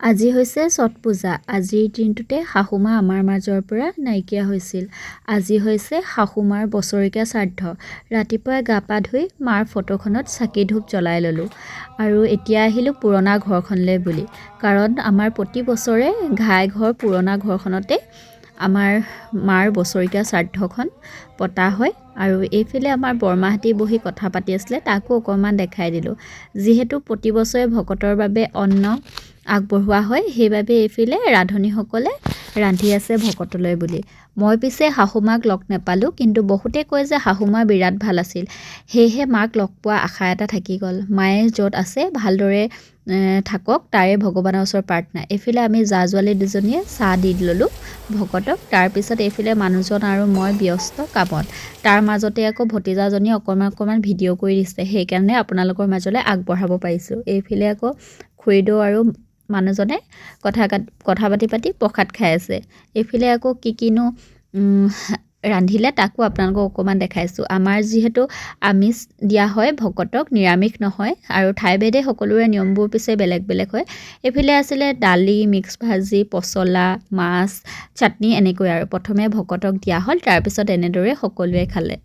আজি হৈছে ছট পূজা। আজিৰ দিনটোতে শাহুমা আমাৰ মাজৰ পৰা নাইকিয়া হৈছিল। আজি হৈছে শাহুমাৰ বছৰেকীয়া শ্ৰাদ্ধ। ৰাতিপুৱাই গা পা ধুই মাৰ ফটোখনত চাকি ধূপ জ্বলাই ল'লোঁ আৰু এতিয়া আহিলোঁ পুৰণা ঘৰখনলৈ বুলি। কাৰণ আমাৰ প্ৰতি বছৰে ঘাই ঘৰ পুৰণা ঘৰখনতে আমাৰ মাৰ বছৰেকীয়া শ্ৰাদ্ধখন পতা হয়। আৰু এইফালে আমাৰ বৰমাহঁতে বহি কথা পাতি আছিলে, তাকো অকণমান দেখাই দিলোঁ। যিহেতু প্ৰতি বছৰে ভকতৰ বাবে অন্ন আগবঢ়োৱা হয়, সেইবাবে এইফালে ৰান্ধনীসকলে ৰান্ধি আছে ভকতলৈ বুলি। মই পিছে শাহুমাক লগ নাপালোঁ, কিন্তু বহুতে কয় যে শাহুমা বিৰাট ভাল আছিল। সেয়েহে মাক লগ পোৱা আশা এটা থাকি গ'ল। মায়ে য'ত আছে ভালদৰে থাকক, তাৰে ভগৱানৰ ওচৰত প্ৰাৰ্থনা। এইফালে আমি জা-জোৱালী দুজনীয়ে চাহ দি ল'লোঁ ভকতক। তাৰপিছত এইফালে মানুহজন আৰু মই ব্যস্ত কামত। তাৰ মাজতে আকৌ ভতিজাজনীয়ে অকণমান ভিডিঅ' কৰি দিছে, সেইকাৰণে আপোনালোকৰ মাজলৈ আগবঢ়াব পাৰিছোঁ। এইফালে আকৌ খুৰীদেউ আৰু মানুহজনে কথা পাতি প্ৰসাদ খাই আছে। এইফালে আকৌ কিনো ৰান্ধিলে তাকো আপোনালোকক অকণমান দেখাইছোঁ। আমাৰ যিহেতু আমিষ দিয়া হয় ভকতক, নিৰামিষ নহয়, আৰু ঠাইভেদে সকলোৰে নিয়মবোৰ পিছে বেলেগ বেলেগ হয়। এইফালে আছিলে দালি, মিক্স ভাজি, পচলা, মাছ, চাটনি, এনেকৈ আৰু প্ৰথমে ভকতক দিয়া হ'ল, তাৰপিছত এনেদৰে সকলোৱে খালে।